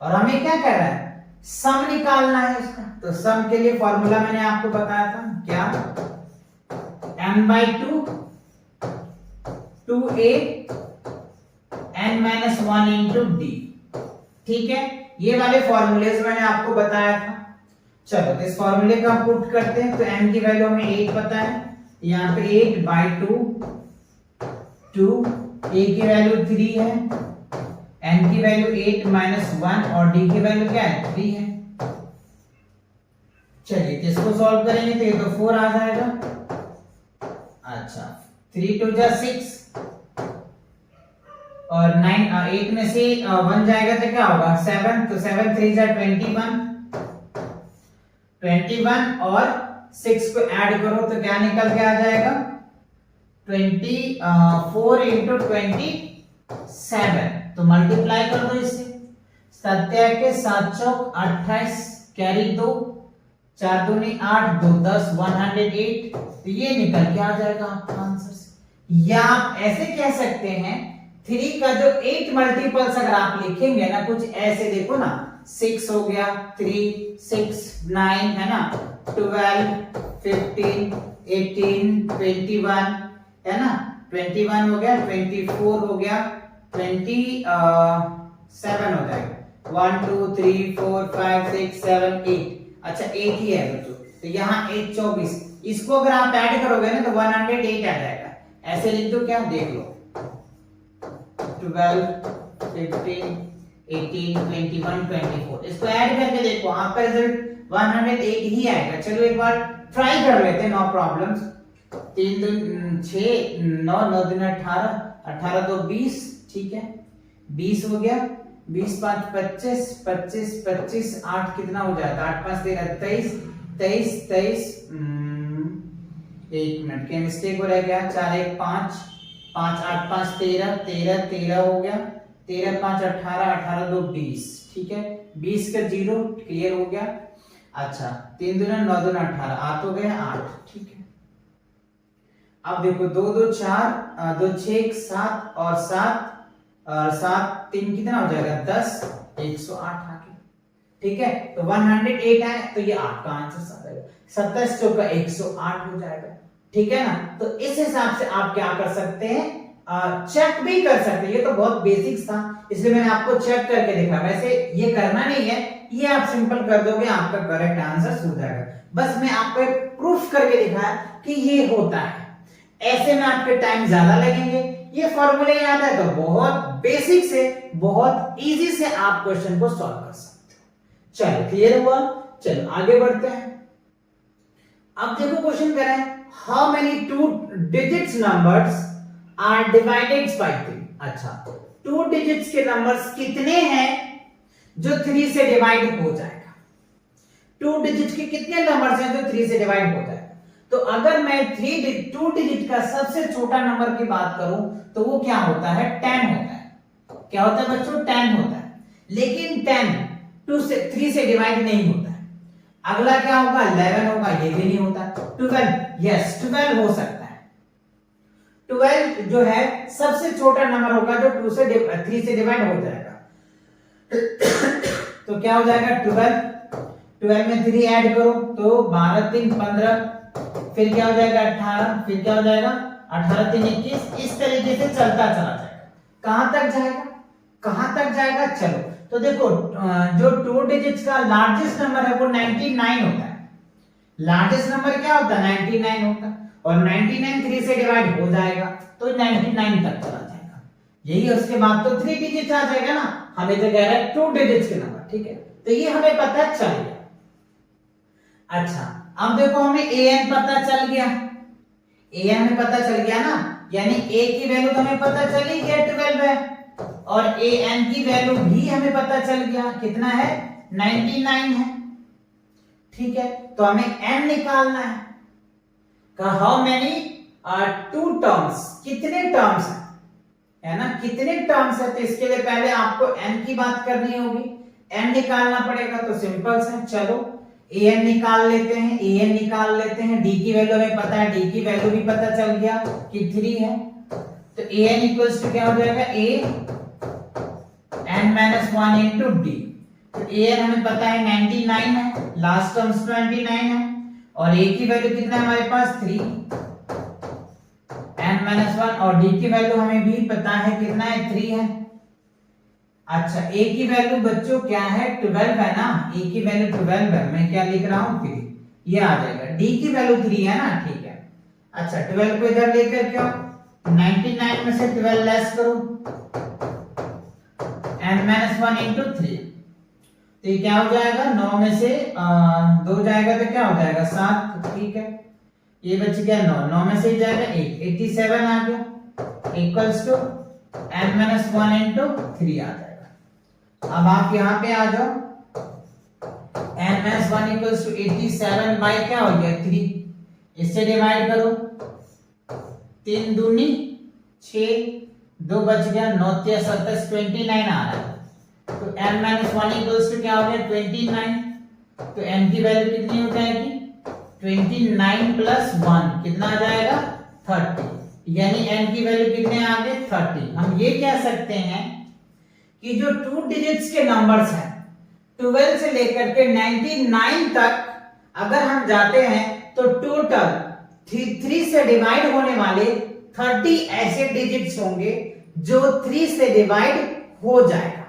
और हमें क्या कह रहा है, सम निकालना है इसका। तो सम के लिए फॉर्मूला मैंने आपको बताया था, क्या, m/2 2a n-1 into d, ठीक है। ये वाले फॉर्मूलेज मैंने आपको बताया था। चलो इस फॉर्मूले का पुट करते हैं। तो m की वैल्यू हमें 8 पता है, यहाँ पे 8/2, 2 a की वैल्यू 3 है, n की वैल्यू 8 - 1 और d की वैल्यू क्या है, 3 है। चलिए इसको सॉल्व करेंगे तो ये तो 4 आ जाएगा। अच्छा 3 2 जा 6 और 9 8 में से 1 जाएगा तो क्या होगा, 7। तो 7 3 जा 21 और 6 को ऐड करो तो क्या निकल के आ जाएगा, 24 into 27। तो मल्टीप्लाई कर दो इससे, 7 के 7 चौक 28, कैरी 2, 4 दूनी 8, 2 10, 108। तो ये निकल के आ जाएगा आपका आंसर से। या आप ऐसे कह सकते हैं 3 का जो 8 मल्टीपल्स अगर आप लिखेंगे ना कुछ ऐसे, देखो ना, 6 हो गया, 3 6 9 है ना, 12 15 18 21 है ना, 21 हो गया, 24 हो गया, 27 हो जाएगा, 1 2 3 4 5 6 7 8। अच्छा 8 ही है बच्चों, तो यहाँ 8 24, इसको अगर आप ऐड करोगे ना तो 108 आ जाएगा। ऐसे लिख दो, क्या देख लो, 12 15 18 21 24, इसको ऐड करके देखो, आपका रिजल्ट 108 ही आएगा। चलो एक बार ट्राई कर लेते हैं, नो प्रॉब्लम्स। 3 2 6 9 9 2 18 18 2 20, ठीक है, 20 हो गया, 20 5 25 25 25 8 कितना हो जाता है, 8 5 13 23 23 23 एक मिनट के मिस्टेक हो रह गया, 4 1 5 5 8 5 13 13 13 हो गया, 13 5 18 18 2 20, ठीक है, 20 का 0 क्लियर हो गया। अच्छा 3 2 9 2 18, 8 हो गया 8, ठीक है। अब देखो 2 2 4 2 6 7 और 7 और 7 3 कितना हो जाएगा, 10 108 आ गया, ठीक है। तो 108 आए तो ये आपका आंसर आ जाएगा, 27 चौका 108 हो जाएगा, ठीक है ना। तो इस हिसाब से आप क्या कर सकते हैं, चेक भी कर सकते हैं। ये तो बहुत बेसिक्स था, इसलिए मैंने आपको चेक करके दिखा। वैसे ये करना नहीं है, ये आप सिंपल कर दोगे, आपका करेक्ट आंसर हो जाएगा। बस मैं आपको प्रूफ करके दिखाया कि ये होता है। ऐसे में आपके टाइम ज्यादा लगेंगे। ये फॉर्मूले याद है तो बहुत बेसिक से बहुत इजी से आप क्वेश्चन को सॉल्व कर सकते हो। चलो क्लियर हुआ, चलो आगे बढ़ते हैं। अब देखो क्वेश्चन कह रहा है how many 2 digits numbers are divided by 3। अच्छा, 2 डिजिट्स के नंबर्स कितने हैं जो 3 से डिवाइड हो जाएगा? 2 डिजिट के कितने नंबर्स हैं जो 3 से डिवाइड हो जाएगा? तो अगर मैं 2 डिजिट का सबसे छोटा नंबर की बात करूं तो वो क्या होता है? 10 होता है। क्या होता है बच्चों? 10 होता है। लेकिन 10 3 से डिवाइड नहीं होता है। अगला क्या होगा? 11 होगा, ये भी नहीं होता। 12, यस 12 हो सकता है। 12 जो है सबसे छोटा नंबर होगा जो 3 से डिवाइड हो जाएगा। तो क्या हो जाएगा? 12 में 3 ऐड करो तो 12 3 15, फिर क्या हो जाएगा? 18, फिर क्या हो जाएगा? 18 3 21। इस तरीके से चलता चला जाएगा। कहां तक जाएगा? कहां तक जाएगा? चलो तो देखो, जो 2 डिजिट्स का लार्जेस्ट नंबर है वो 99 होता है। लार्जेस्ट नंबर क्या होता है? 99 होता है। और 99 3 से डिवाइड हो जाएगा तो 99 तक चला जाएगा। यही उसके बाद तो 3 डिजिट्स आ जाएगा ना। हमें तो कह रहा है 2 डिजिट्स के नंबर, ठीक है, तो ये हमें पता चल गया। अच्छा, अब देखो हमें an पता चल गया। an हमें पता चल गया ना, यानी a की वैल्यू तो हमें पता चली गया 12 है, और an की वैल्यू भी हमें पता चल गया कितना है? 99 है। ठीक है, तो हमें n निकालना है। हाउ मेनी 2 टर्म्स, कितने टर्म्स है ना, कितने टर्म्स है? तो इसके लिए पहले आपको n की बात करनी होगी, n निकालना पड़ेगा। तो सिंपल से चलो an निकाल लेते हैं, an निकाल लेते हैं। d की वैल्यू हमें पता है, d की वैल्यू भी पता चल गया कि 3 है। तो an इक्वल्स टू क्या हो जाएगा? a n minus 1 into d। तो an हमें पता है 99 है, लास्ट टर्म्स 29 है, और a की वैल्यू कितना है हमारे पास? 3 n माइनस 1, और d की वैल्यू हमें भी पता है कितना है? 3 है। अच्छा, a की वैल्यू बच्चों क्या है? 12 है ना, a की वैल्यू 12 है। मैं क्या लिख रहा हूं? 3, ये आ जाएगा। d की वैल्यू 3 है ना, ठीक है। अच्छा, 12 को इधर लेकर क्या, 99 में से 12 लेस करो, n माइनस 1 इंटू 3, तो ये क्या हो जाएगा? 9 में से 2 जाएगा तो क्या हो जाएगा? 7, ठीक है। ये बच गया 9 में से जाएगा 1, 87 आ गया, equals to n minus 1 into 3 आ जाएगा। अब आप यहां पे आ जाओ, n minus 1 equals to 87 by क्या हो गया? 3, इससे डिवाइड करो, 3 दूनी 6, 2 बच गया, 9 3 27, 29 आ रहा है। तो n माइनस 1 इक्वल्स टू क्या हो गया? 29। तो n की वैल्यू कितनी हो जाएगी? 29 प्लस 1 कितना आ जाएगा? 30, यानी n की वैल्यू कितने आ गए? 30। हम ये कह सकते हैं कि जो 2 डिजिट्स के नंबर्स हैं 12 से लेकर के 99 तक अगर हम जाते हैं तो टोटल 3 से डिवाइड होने वाले 30 ऐसे डिजिट्स होंगे जो 3 से डिवाइड हो जाएगा।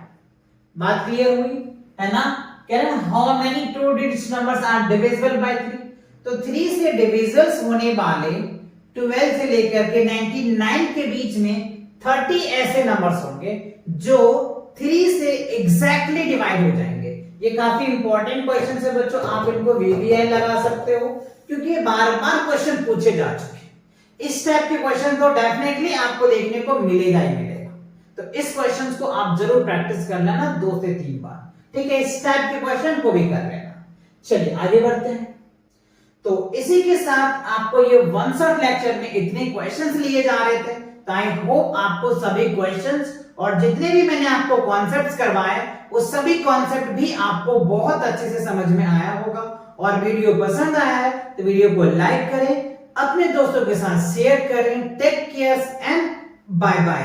बात क्लियर हुई है ना? कह रहे हैं how many 2 digits numbers are divisible by 3। तो 3 से डिविजल्स होने वाले 12 से लेकर के 99 के बीच में 30 ऐसे नंबर्स होंगे जो 3 से एग्जैक्टली डिवाइड हो जाएंगे। ये काफी इंपॉर्टेंट क्वेश्चन है बच्चों, आप इनको वीवीआई लगा सकते हो क्योंकि ये बार-बार क्वेश्चन पूछे जा चुके हैं। इस टाइप के क्वेश्चन तो डेफिनेटली आपको देखने को मिलेगा ही मिलेगा। तो इस क्वेश्चन को आप जरूर प्रैक्टिस कर लेना 2 से 3 बार, ठीक है। इस टाइप के क्वेश्चन को भी कर लेना। चलिए आगे बढ़ते हैं। तो इसी के साथ आपको ये वन शॉट लेक्चर में इतने क्वेश्चंस लिए जा रहे थे। तो आई होप आपको सभी क्वेश्चंस और जितने भी मैंने आपको कॉन्सेप्ट्स करवाए वो सभी कॉन्सेप्ट भी आपको बहुत अच्छे से समझ में आया होगा। और वीडियो पसंद आया है तो वीडियो को लाइक करें, अपने दोस्तों के साथ शेयर करें। Take care and bye bye.